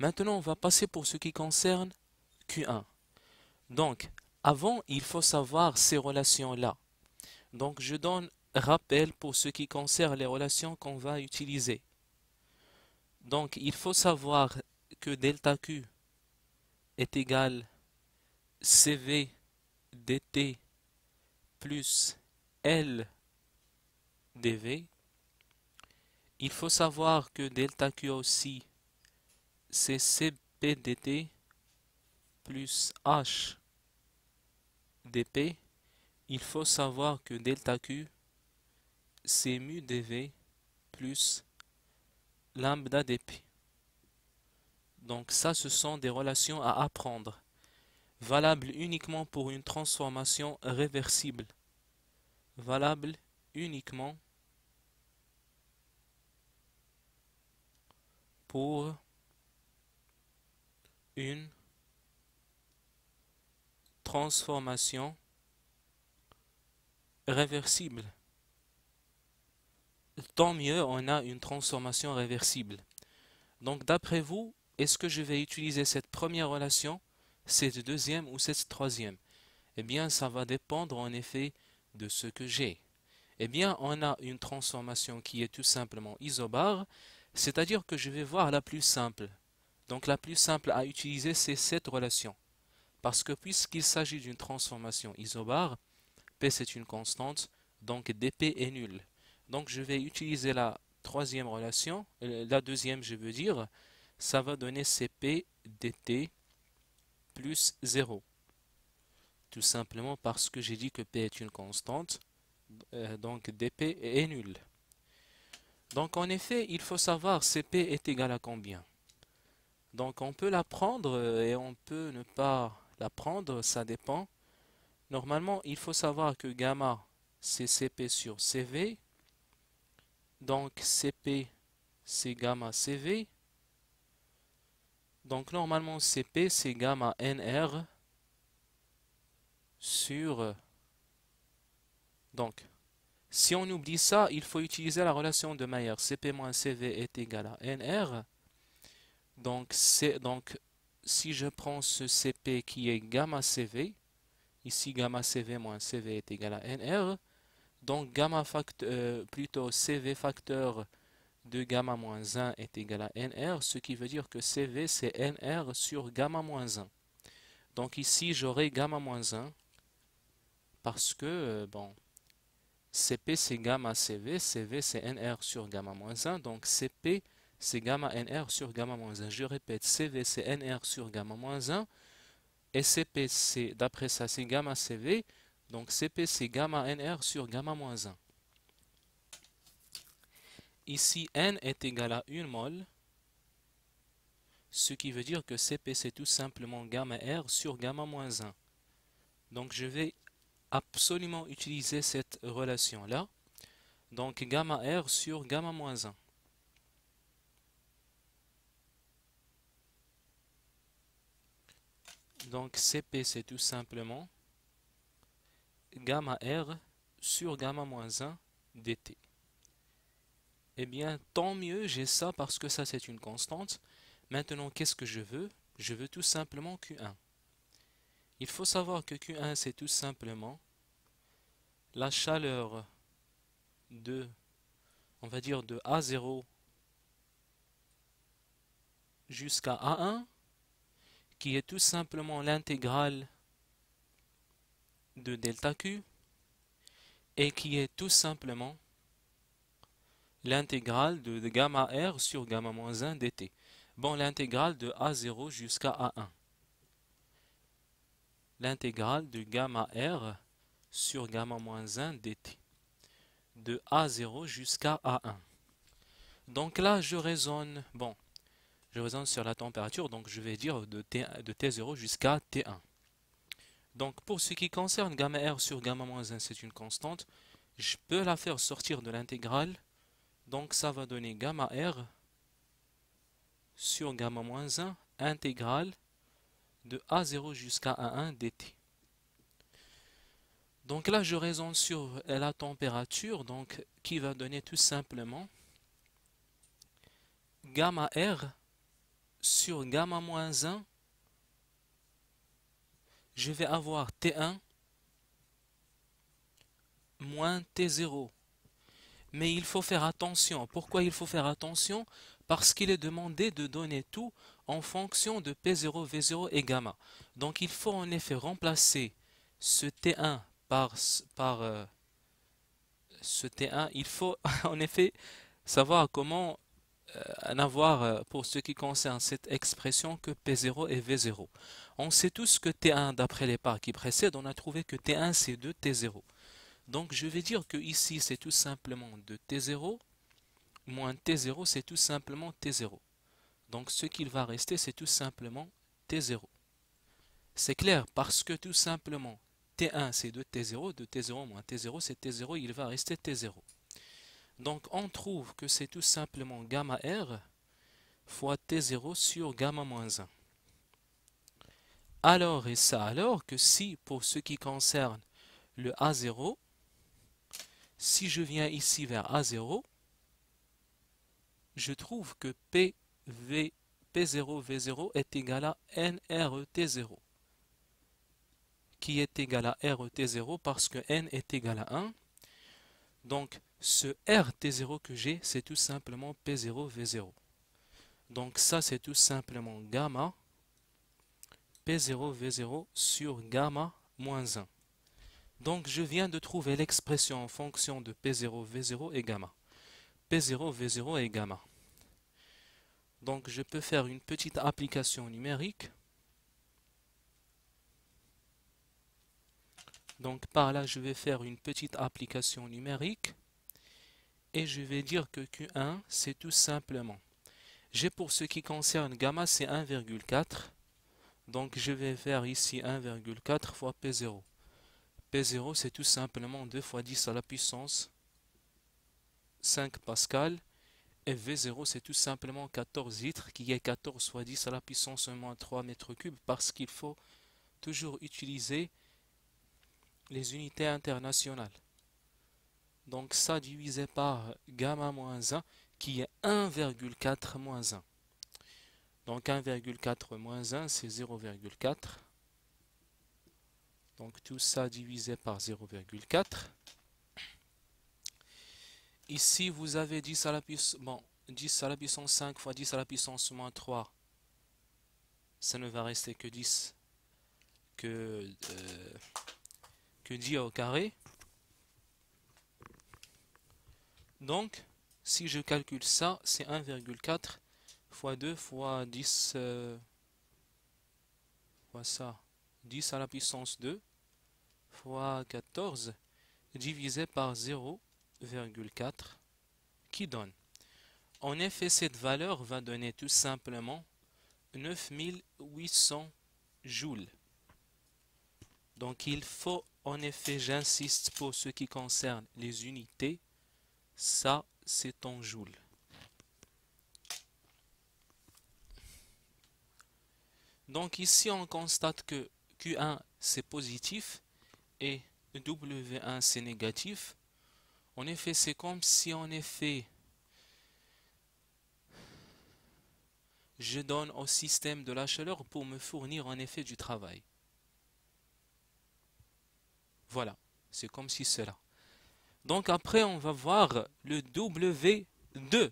Maintenant, on va passer pour ce qui concerne Q1. Donc, avant, il faut savoir ces relations-là. Donc, je donne rappel pour ce qui concerne les relations qu'on va utiliser. Donc, il faut savoir que delta Q est égal CV dt plus L dV. Il faut savoir que delta Q aussi, c'est CP dt plus H dP. Il faut savoir que delta Q, c'est mu dV plus lambda dP. Donc ça, ce sont des relations à apprendre, valables uniquement pour une transformation réversible, valables uniquement pour une transformation réversible. Tant mieux, on a une transformation réversible. Donc d'après vous, est-ce que je vais utiliser cette première relation, cette deuxième ou cette troisième? Eh bien, ça va dépendre en effet de ce que j'ai. Eh bien, on a une transformation qui est tout simplement isobare, c'est-à-dire que je vais voir la plus simple. Donc la plus simple à utiliser, c'est cette relation. Parce que puisqu'il s'agit d'une transformation isobare, P c'est une constante, donc dP est nul. Donc je vais utiliser la troisième relation, la deuxième je veux dire, ça va donner Cp dt plus 0. Tout simplement parce que j'ai dit que P est une constante, donc dP est nul. Donc en effet, il faut savoir Cp est égal à combien. Donc on peut la prendre et on peut ne pas la prendre, ça dépend. Normalement, il faut savoir que gamma, c'est Cp sur Cv. Donc Cp, c'est gamma Cv. Donc normalement, Cp, c'est gamma Nr sur... Donc, si on oublie ça, il faut utiliser la relation de Mayer. Cp moins Cv est égal à Nr. Donc, si je prends ce Cp qui est gamma Cv, ici gamma Cv moins Cv est égal à Nr. Donc plutôt Cv facteur de gamma moins 1 est égal à Nr, ce qui veut dire que Cv c'est Nr sur gamma moins 1. Donc ici j'aurai gamma moins 1 parce que bon, Cp c'est gamma Cv, Cv c'est Nr sur gamma moins 1, donc Cp c'est gamma Nr sur gamma moins 1. Je répète, Cv c'est Nr sur gamma moins 1 et Cp c'est, d'après ça, c'est gamma Cv, donc Cp c'est gamma Nr sur gamma moins 1. Ici, N est égal à 1 mol, ce qui veut dire que Cp c'est tout simplement gamma R sur gamma moins 1. Donc je vais absolument utiliser cette relation-là. Donc gamma R sur gamma moins 1. Donc Cp c'est tout simplement gamma R sur gamma moins 1 dt. Eh bien, tant mieux, j'ai ça parce que ça c'est une constante. Maintenant, qu'est-ce que je veux? Je veux tout simplement Q1. Il faut savoir que Q1 c'est tout simplement la chaleur de, on va dire de A0 jusqu'à A1, qui est tout simplement l'intégrale de delta Q, et qui est tout simplement l'intégrale de gamma R sur gamma moins 1 dt. Bon, l'intégrale de A0 jusqu'à A1. L'intégrale de gamma R sur gamma moins 1 dt. De A0 jusqu'à A1. Donc là, je raisonne, bon, je raisonne sur la température, donc je vais dire de T0 jusqu'à T1. Donc pour ce qui concerne gamma R sur gamma moins 1, c'est une constante. Je peux la faire sortir de l'intégrale. Donc ça va donner gamma R sur gamma moins 1 intégrale de A0 jusqu'à A1 dt. Donc là, je raisonne sur la température, donc qui va donner tout simplement gamma R sur gamma moins 1, je vais avoir T1 moins T0. Mais il faut faire attention. Pourquoi il faut faire attention? Parce qu'il est demandé de donner tout en fonction de P0, V0 et gamma. Donc il faut en effet remplacer ce T1 par ce T1. Il faut en effet savoir comment en avoir pour ce qui concerne cette expression que P0 et V0. On sait tous que T1, d'après les parts qui précèdent, on a trouvé que T1 c'est 2 T0. Donc je vais dire que ici c'est tout simplement 2 T0 moins T0 c'est tout simplement T0. Donc ce qu'il va rester c'est tout simplement T0. C'est clair parce que tout simplement T1 c'est 2 T0, 2 T0 moins T0 c'est T0, il va rester T0. Donc on trouve que c'est tout simplement gamma R fois T0 sur gamma moins 1. Alors et ça alors que si pour ce qui concerne le A0, si je viens ici vers A0, je trouve que P0 V0 est égal à NRET0, qui est égal à RET0 parce que N est égal à 1. Donc ce RT0 que j'ai, c'est tout simplement P0 V0. Donc ça, c'est tout simplement gamma P0 V0 sur gamma moins 1. Donc je viens de trouver l'expression en fonction de P0 V0 et gamma. P0 V0 et gamma. Donc je peux faire une petite application numérique. Donc par là, je vais faire une petite application numérique. Et je vais dire que Q1, c'est tout simplement. J'ai pour ce qui concerne gamma, c'est 1,4. Donc je vais faire ici 1,4 fois P0. P0, c'est tout simplement 2 fois 10 à la puissance 5 pascal. Et V0, c'est tout simplement 14 litres, qui est 14 fois 10 à la puissance moins 3 mètres cubes, parce qu'il faut toujours utiliser les unités internationales. Donc ça divisé par gamma moins 1, qui est 1,4 moins 1. Donc 1,4 moins 1, c'est 0,4. Donc tout ça divisé par 0,4. Ici, vous avez 10 à la puissance, bon, 10 à la puissance 5 fois 10 à la puissance moins 3. Ça ne va rester que 10, que 10 au carré. Donc, si je calcule ça, c'est 1,4 fois 2 fois 10 fois ça. 10 à la puissance 2 fois 14 divisé par 0,4 qui donne. En effet, cette valeur va donner tout simplement 9800 joules. Donc il faut, en effet, j'insiste pour ce qui concerne les unités, ça c'est en joules. Donc ici on constate que Q1 c'est positif et W1 c'est négatif. En effet, c'est comme si en effet je donne au système de la chaleur pour me fournir en effet du travail. Voilà, c'est comme si cela. Donc après, on va voir le W2.